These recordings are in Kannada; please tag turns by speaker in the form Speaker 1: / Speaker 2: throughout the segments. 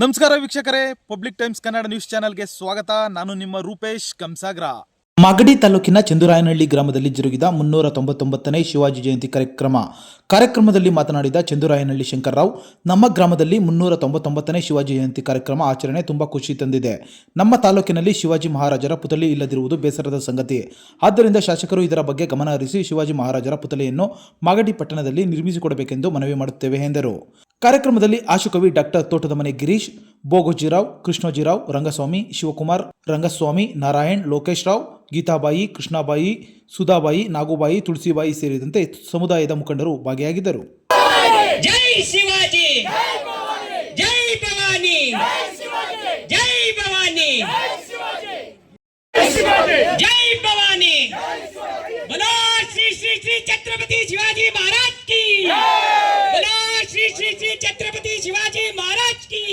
Speaker 1: ನಮಸ್ಕಾರ ವೀಕ್ಷಕರೇ, ಪಬ್ಲಿಕ್ ಟೈಮ್ಸ್ ಕನ್ನಡ ನ್ಯೂಸ್ ಚಾನೆಲ್ಗೆ ಸ್ವಾಗತ. ನಾನು ನಿಮ್ಮ ರೂಪೇಶ್ ಕಂಸಾಗ್ರ.
Speaker 2: ಮಾಗಡಿ ತಾಲೂಕಿನ ಚಂದುರಾಯನಹಳ್ಳಿ ಗ್ರಾಮದಲ್ಲಿ ಜರುಗಿದ 399ನೇ ಶಿವಾಜಿ ಜಯಂತಿ ಕಾರ್ಯಕ್ರಮದಲ್ಲಿ ಮಾತನಾಡಿದ ಚಂದುರಾಯನಹಳ್ಳಿ ಶಂಕರ್ರಾವ್, ನಮ್ಮ ಗ್ರಾಮದಲ್ಲಿ 399ನೇ ಶಿವಾಜಿ ಜಯಂತಿ ಕಾರ್ಯಕ್ರಮ ಆಚರಣೆ ತುಂಬಾ ಖುಷಿ ತಂದಿದೆ. ನಮ್ಮ ತಾಲೂಕಿನಲ್ಲಿ ಶಿವಾಜಿ ಮಹಾರಾಜರ ಪುತ್ಥಳಿ ಇಲ್ಲದಿರುವುದು ಬೇಸರದ ಸಂಗತಿ. ಆದ್ದರಿಂದ ಶಾಸಕರು ಇದರ ಬಗ್ಗೆ ಗಮನ ಹರಿಸಿ ಶಿವಾಜಿ ಮಹಾರಾಜರ ಪುತ್ಥಳಿಯನ್ನು ಮಾಗಡಿ ಪಟ್ಟಣದಲ್ಲಿ ನಿರ್ಮಿಸಿಕೊಡಬೇಕೆಂದು ಮನವಿ ಮಾಡುತ್ತೇವೆ ಎಂದರು. ಕಾರ್ಯಕ್ರಮದಲ್ಲಿ ಆಶುಕವಿ ಡಾಕ್ಟರ್ ತೋಟದಮನೆ ಗಿರೀಶ್, ಬೋಗೋಜಿರಾವ್, ಕೃಷ್ಣೋಜಿರಾವ್, ರಂಗಸ್ವಾಮಿ, ಶಿವಕುಮಾರ್, ರಂಗಸ್ವಾಮಿ, ನಾರಾಯಣ್, ಲೋಕೇಶ್ ರಾವ್, ಗೀತಾಬಾಯಿ, ಕೃಷ್ಣಾಬಾಯಿ, ಸುಧಾಬಾಯಿ, ನಾಗುಬಾಯಿ, ತುಳಸಿಬಾಯಿ ಸೇರಿದಂತೆ ಸಮುದಾಯದ ಮುಖಂಡರು ಭಾಗಿಯಾಗಿದ್ದರು.
Speaker 3: ಜೈ ಶಿವಾಜಿ, ಜೈ ಭವಾನಿ, ಜೈ ಭವಾನಿ, ಜೈ ಭವಾನಿ, बोलो श्री श्री श्री छत्रपति शिवाजी महाराज की, बोलो श्री श्री श्री छत्रपति शिवाजी महाराज की.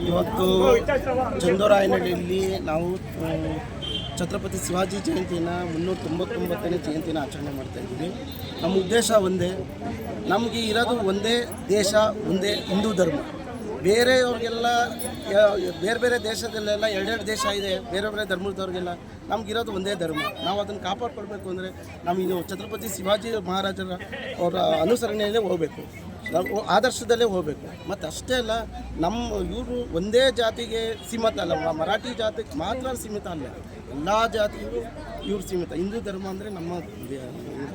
Speaker 4: ಇವತ್ತು ಚಂದುರಾಯನಹಳ್ಳಿಯಲ್ಲಿ ನಾವು ಛತ್ರಪತಿ ಶಿವಾಜಿ ಜಯಂತಿನ 399ನೇ ಜಯಂತಿನ ಆಚರಣೆ ಮಾಡ್ತಾ ಇದ್ದೀವಿ. ನಮ್ಮ ಉದ್ದೇಶ ಒಂದೇ, ನಮಗೆ ಇರೋದು ಒಂದೇ ದೇಶ, ಒಂದೇ ಹಿಂದೂ ಧರ್ಮ. ಬೇರೆಯವ್ರಿಗೆಲ್ಲ ಬೇರೆ ಬೇರೆ ದೇಶದಲ್ಲೆಲ್ಲ ಎರಡೆರಡು ದೇಶ ಇದೆ, ಬೇರೆ ಬೇರೆ ಧರ್ಮದವ್ರಿಗೆಲ್ಲ. ನಮಗಿರೋದು ಒಂದೇ ಧರ್ಮ. ನಾವು ಅದನ್ನು ಕಾಪಾಡ್ಕೊಳ್ಬೇಕು ಅಂದರೆ ನಮಗೆ ಛತ್ರಪತಿ ಶಿವಾಜಿ ಮಹಾರಾಜರ ಅವರ ಅನುಸರಣೆಯಲ್ಲೇ ಹೋಗಬೇಕು, ನಾವು ಆದರ್ಶದಲ್ಲೇ ಹೋಗಬೇಕು. ಮತ್ತು ಅಷ್ಟೇ ಅಲ್ಲ, ನಮ್ಮ ಇವರು ಒಂದೇ ಜಾತಿಗೆ ಸೀಮಿತ ಅಲ್ಲ, ಮರಾಠಿ ಜಾತಿಗೆ ಮಾತ್ರ ಸೀಮಿತ ಅಲ್ಲ, ಎಲ್ಲ ಜಾತಿಗೂ ಇವ್ರು ಸೀಮಿತ. ಹಿಂದೂ ಧರ್ಮ ಅಂದರೆ ನಮ್ಮ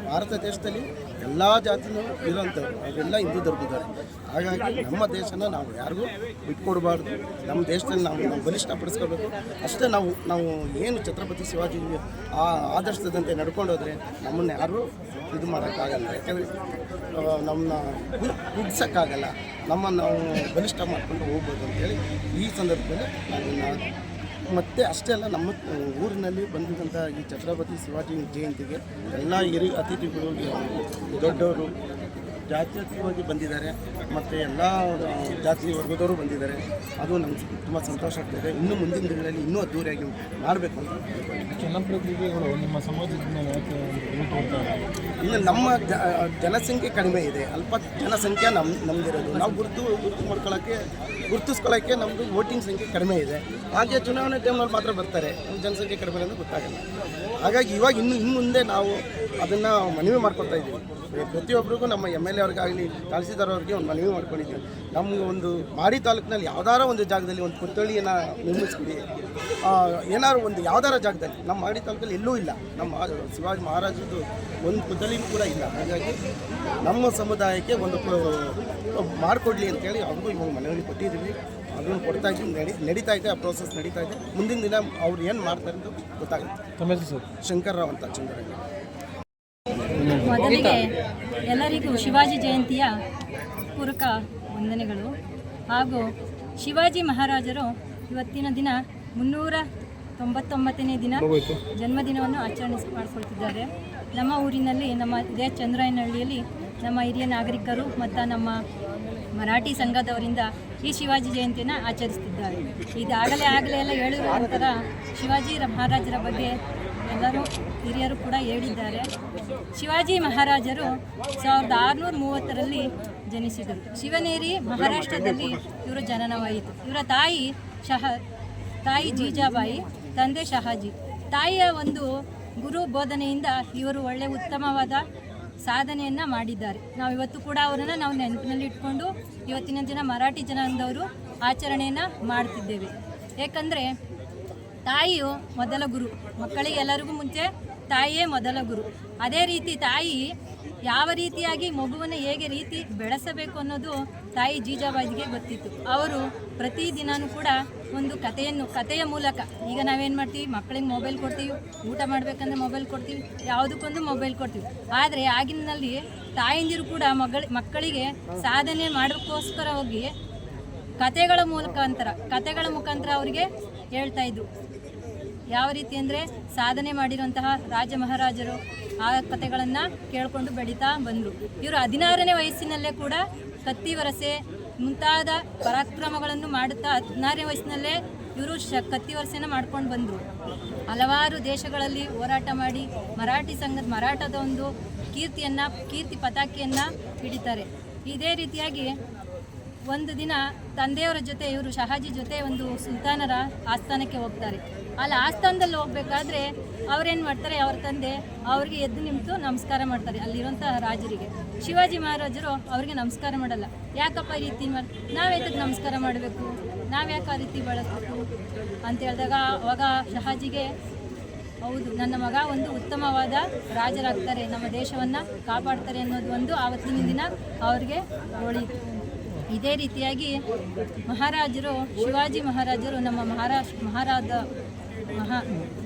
Speaker 4: ಭಾರತ ದೇಶದಲ್ಲಿ ಎಲ್ಲ ಜಾತಿನೂ ಇರೋಂಥವ್ರು, ಅವರೆಲ್ಲ ಹಿಂದೂ ಧರ್ಮದವರು. ಹಾಗಾಗಿ ನಮ್ಮ ದೇಶನ ನಾವು ಯಾರಿಗೂ ಬಿಟ್ಕೊಡ್ಬಾರ್ದು. ನಮ್ಮ ದೇಶದಲ್ಲಿ ನಾವು ಬಲಿಷ್ಠಪಡಿಸ್ಕೋಬೇಕು. ಅಷ್ಟೇ ನಾವು ಏನು ಛತ್ರಪತಿ ಶಿವಾಜಿ ಆದರ್ಶದಂತೆ ನಡ್ಕೊಂಡೋದ್ರೆ ನಮ್ಮನ್ನು ಯಾರೂ ಇದು ಮಾಡೋಕ್ಕಾಗಲ್ಲ. ಯಾಕೆಂದರೆ ನಮ್ಮನ್ನ ಕುಗ್ಸೋಕ್ಕಾಗಲ್ಲ, ನಮ್ಮನ್ನು ನಾವು ಬಲಿಷ್ಠ ಮಾಡ್ಕೊಂಡು ಹೋಗ್ಬೋದು ಅಂತೇಳಿ ಈ ಸಂದರ್ಭದಲ್ಲಿ ನಾನು ಮತ್ತು ಅಷ್ಟೇ ಅಲ್ಲ, ನಮ್ಮ ಊರಿನಲ್ಲಿ ಬಂದಿದ್ದಂಥ ಈ ಛತ್ರಪತಿ ಶಿವಾಜಿ ಜಯಂತಿಗೆ ಎಲ್ಲ ಹಿರಿಯ ಅತಿಥಿಗಳು, ದೊಡ್ಡವರು ಜಾತ್ಯತೀತವಾಗಿ ಬಂದಿದ್ದಾರೆ ಮತ್ತು ಎಲ್ಲ ಜಾತಿ ವರ್ಗದವರು ಬಂದಿದ್ದಾರೆ. ಅದು ನಮ್ಗೆ ತುಂಬ ಸಂತೋಷ ಆಗ್ತಾಯಿದೆ. ಇನ್ನು ಮುಂದಿನ ದಿನಗಳಲ್ಲಿ ಇನ್ನೂ ಅದ್ದೂರಿಯಾಗಿ ಮಾಡಬೇಕು ಅಂತ.
Speaker 1: ನಿಮ್ಮ ಸಮಾಜದಿಂದ
Speaker 4: ಇನ್ನು ನಮ್ಮ ಜನಸಂಖ್ಯೆ ಕಡಿಮೆ ಇದೆ, ಅಲ್ಪ ಜನಸಂಖ್ಯೆ ನಮ್ಮದಿರೋದು. ನಾವು ಗುರುತಿಸ್ಕೊಳ್ಳೋಕ್ಕೆ ನಮ್ಮದು ವೋಟಿಂಗ್ ಸಂಖ್ಯೆ ಕಡಿಮೆ ಇದೆ. ಹಾಗೆ ಚುನಾವಣೆ ಟೈಮಲ್ಲಿ ಮಾತ್ರ ಬರ್ತಾರೆ, ನಮ್ಮ ಜನಸಂಖ್ಯೆ ಕಡಿಮೆ ಅಂತ ಗೊತ್ತಾಗಲ್ಲ. ಹಾಗಾಗಿ ಇವಾಗ ಇನ್ನು ಮುಂದೆ ನಾವು ಅದನ್ನು ಮನವಿ ಮಾಡ್ಕೊಳ್ತಾ ಇದ್ದೀವಿ. ಪ್ರತಿಯೊಬ್ಬರಿಗೂ ನಮ್ಮ MLA ಅವ್ರಿಗಾಗಲಿ ತಹಸೀಲ್ದಾರ್ ಅವ್ರಿಗೆ ಒಂದು ಮನವಿ ಮಾಡ್ಕೊಂಡಿದ್ದೀವಿ. ನಮಗೆ ಒಂದು ಮಾಗಡಿ ತಾಲೂಕಿನಲ್ಲಿ ಯಾವ್ದಾರ ಒಂದು ಜಾಗದಲ್ಲಿ ಒಂದು ಪುತ್ಥಳಿಯನ್ನು ನಿರ್ಮಿಸ್ಬಿಡಿ. ಏನಾದ್ರು ಒಂದು ಯಾವ್ದಾರ ಜಾಗದಲ್ಲಿ, ನಮ್ಮ ಮಾಗಡಿ ತಾಲೂಕಲ್ಲಿ ಎಲ್ಲೂ ಇಲ್ಲ, ನಮ್ಮ ಶಿವಾಜಿ ಮಹಾರಾಜದ್ದು ಒಂದು ಪುತ್ಥಳಿನೂ ಕೂಡ ಇಲ್ಲ. ಹಾಗಾಗಿ ನಮ್ಮ ಸಮುದಾಯಕ್ಕೆ ಒಂದು ಮಾಡಿಕೊಡ್ಲಿ ಅಂತೇಳಿ ಅವ್ರಿಗೂ ಇವಾಗ ಮನವಿ ಕೊಟ್ಟಿದ್ದೀವಿ. ಅದನ್ನು ಕೊಡ್ತಾ ಇದ್ದೀವಿ, ನಡೀತಾ ಇದೆ, ಆ ಪ್ರೋಸೆಸ್ ನಡೀತಾ ಇದೆ. ಮುಂದಿನ ದಿನ ಅವ್ರು ಏನು ಮಾಡ್ತಾರೆ ಅಂತ ಗೊತ್ತಾಗುತ್ತೆ. ಶಂಕರ್ರಾವ್ ಅಂತ ಚಂದ್ರಯ್ಯ.
Speaker 5: ಮೊದಲಿಗೆ ಎಲ್ಲರಿಗೂ ಶಿವಾಜಿ ಜಯಂತಿಯ ಪೂರಕ ವಂದನೆಗಳು. ಹಾಗೂ ಶಿವಾಜಿ ಮಹಾರಾಜರು ಇವತ್ತಿನ ದಿನ 399ನೇ ದಿನ ಜನ್ಮದಿನವನ್ನು ಆಚರಣೆ ಮಾಡಿಕೊಳ್ತಿದ್ದಾರೆ. ನಮ್ಮ ಊರಿನಲ್ಲಿ, ನಮ್ಮ ಇದೇ ಚಂದ್ರಾಯನಹಳ್ಳಿಯಲ್ಲಿ ನಮ್ಮ ಹಿರಿಯ ನಾಗರಿಕರು ಮತ್ತು ನಮ್ಮ ಮರಾಠಿ ಸಂಘದವರಿಂದ ಈ ಶಿವಾಜಿ ಜಯಂತಿಯನ್ನು ಆಚರಿಸ್ತಿದ್ದಾರೆ. ಇದಾಗಲೇ ಎಲ್ಲ ಹೇಳಿರುವ ನಂತರ ಶಿವಾಜಿ ಮಹಾರಾಜರ ಬಗ್ಗೆ ಎಲ್ಲರೂ ಹಿರಿಯರು ಕೂಡ ಹೇಳಿದ್ದಾರೆ. ಶಿವಾಜಿ ಮಹಾರಾಜರು 1630ರಲ್ಲಿ ಜನಿಸಿದರು. ಶಿವನೇರಿ ಮಹಾರಾಷ್ಟ್ರದಲ್ಲಿ ಇವರು ಜನನವಾಯಿತು. ಇವರ ತಾಯಿ ಜೀಜಾಬಾಯಿ, ತಂದೆ ಶಹಾಜಿ. ತಾಯಿಯ ಒಂದು ಗುರು ಬೋಧನೆಯಿಂದ ಇವರು ಒಳ್ಳೆಯ ಉತ್ತಮವಾದ ಸಾಧನೆಯನ್ನು ಮಾಡಿದ್ದಾರೆ. ನಾವು ಇವತ್ತು ಕೂಡ ಅವರನ್ನು ನಾವು ನೆನಪಿನಲ್ಲಿ ಇಟ್ಕೊಂಡು ಇವತ್ತಿನ ದಿನ ಮರಾಠಿ ಜನಾಂಗದವರು ಆಚರಣೆಯನ್ನು ಮಾಡ್ತಿದ್ದೇವೆ. ಏಕೆಂದರೆ ತಾಯಿಯು ಮೊದಲ ಗುರು, ಮಕ್ಕಳಿಗೆ ಎಲ್ಲರಿಗೂ ಮುಂಚೆ ತಾಯಿಯೇ ಮೊದಲ ಗುರು. ಅದೇ ರೀತಿ ತಾಯಿ ಯಾವ ರೀತಿಯಾಗಿ ಮಗುವನ್ನು ಹೇಗೆ ರೀತಿ ಬೆಳೆಸಬೇಕು ಅನ್ನೋದು ತಾಯಿ ಜೀಜಾಬಾಯಿಗೆ ಗೊತ್ತಿತ್ತು. ಅವರು ಪ್ರತಿದಿನವೂ ಕೂಡ ಒಂದು ಕಥೆಯ ಮೂಲಕ, ಈಗ ನಾವೇನು ಮಾಡ್ತೀವಿ, ಮಕ್ಕಳಿಗೆ ಮೊಬೈಲ್ ಕೊಡ್ತೀವಿ, ಊಟ ಮಾಡಬೇಕಂದ್ರೆ ಮೊಬೈಲ್ ಕೊಡ್ತೀವಿ, ಯಾವುದಕ್ಕೊಂದು ಮೊಬೈಲ್ ಕೊಡ್ತೀವಿ. ಆದರೆ ಆಗಿನಲ್ಲಿ ತಾಯಂದಿರು ಕೂಡ ಮಕ್ಕಳಿಗೆ ಸಾಧನೆ ಮಾಡೋಕ್ಕೋಸ್ಕರ ಹೋಗಿ ಕಥೆಗಳ ಮುಖಾಂತರ ಅವರಿಗೆ ಹೇಳ್ತಾ ಇದ್ರು. ಯಾವ ರೀತಿ ಅಂದರೆ ಸಾಧನೆ ಮಾಡಿರುವಂತಹ ರಾಜ ಮಹಾರಾಜರು ಆ ಕಥೆಗಳನ್ನು ಕೇಳಿಕೊಂಡು ಬೆಳೀತಾ ಬಂದರು. ಇವರು 16ನೇ ವಯಸ್ಸಿನಲ್ಲೇ ಕೂಡ ಕತ್ತಿ ವರಸೆ ಮುಂತಾದ ಪರಾಕ್ರಮಗಳನ್ನು ಮಾಡುತ್ತಾ 16ನೇ ವಯಸ್ಸಿನಲ್ಲೇ ಇವರು ಕತ್ತಿ ವರ್ಷನ ಮಾಡ್ಕೊಂಡು ಬಂದರು. ಹಲವಾರು ದೇಶಗಳಲ್ಲಿ ಹೋರಾಟ ಮಾಡಿ ಮರಾಠದ ಒಂದು ಕೀರ್ತಿ ಪತಾಕೆಯನ್ನು ಹಿಡಿತಾರೆ. ಇದೇ ರೀತಿಯಾಗಿ ಒಂದು ದಿನ ತಂದೆಯವರ ಜೊತೆ ಇವರು ಶಹಾಜಿ ಜೊತೆ ಒಂದು ಸುಲ್ತಾನರ ಆಸ್ಥಾನಕ್ಕೆ ಹೋಗ್ತಾರೆ. ಅಲ್ಲಿ ಆಸ್ಥಾನದಲ್ಲಿ ಹೋಗ್ಬೇಕಾದ್ರೆ ಅವ್ರೇನು ಮಾಡ್ತಾರೆ, ಅವ್ರ ತಂದೆ ಅವ್ರಿಗೆ ಎದ್ದು ನಿಂತು ನಮಸ್ಕಾರ ಮಾಡ್ತಾರೆ ಅಲ್ಲಿರುವಂತಹ ರಾಜರಿಗೆ. ಶಿವಾಜಿ ಮಹಾರಾಜರು ಅವ್ರಿಗೆ ನಮಸ್ಕಾರ ಮಾಡಲ್ಲ. ಯಾಕಪ್ಪ ಈ ರೀತಿ ನಾವೇತಕ್ಕೆ ನಮಸ್ಕಾರ ಮಾಡಬೇಕು, ನಾವ್ಯಾಕೆ ಆ ರೀತಿ ಬಳಸಬೇಕು ಅಂತ ಹೇಳಿದಾಗ ಅವಾಗ ಶಹಾಜಿಗೆ ಹೌದು, ನನ್ನ ಮಗ ಒಂದು ಉತ್ತಮವಾದ ರಾಜರಾಗ್ತಾರೆ, ನಮ್ಮ ದೇಶವನ್ನು ಕಾಪಾಡ್ತಾರೆ ಅನ್ನೋದು ಒಂದು ಆವತ್ತಿನ ದಿನ ಅವ್ರಿಗೆ ಹೊಳೀತು. ಇದೇ ರೀತಿಯಾಗಿ ಶಿವಾಜಿ ಮಹಾರಾಜರು ನಮ್ಮ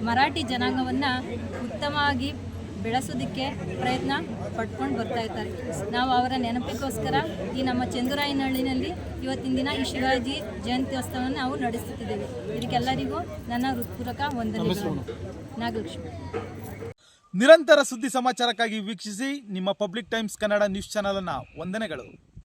Speaker 5: ಮರಾಠಿ ಜನಾಂಗವನ್ನು ಉತ್ತಮವಾಗಿ ಬೆಳೆಸೋದಕ್ಕೆ ಪ್ರಯತ್ನ ಪಟ್ಕೊಂಡು ಬರ್ತಾ ಇರ್ತಾರೆ. ನಾವು ಅವರ ನೆನಪಿಗೋಸ್ಕರ ಈ ನಮ್ಮ ಚಂದುರಾಯನಹಳ್ಳಿನಲ್ಲಿ ಇವತ್ತಿನ ದಿನ ಈ ಶಿವಾಜಿ ಜಯಂತ್ಯೋತ್ಸವವನ್ನು ನಾವು ನಡೆಸುತ್ತಿದ್ದೇವೆ. ಇದಕ್ಕೆಲ್ಲರಿಗೂ ನನ್ನ ಹೃತ್ಪೂರ್ವಕ ವಂದನೆಗಳು. ನಾಗಲಕ್ಷ್ಮಿ.
Speaker 1: ನಿರಂತರ ಸುದ್ದಿ ಸಮಾಚಾರಕ್ಕಾಗಿ ವೀಕ್ಷಿಸಿ ನಿಮ್ಮ public times Kannada news channel ಅನ್ನು. ವಂದನೆಗಳು.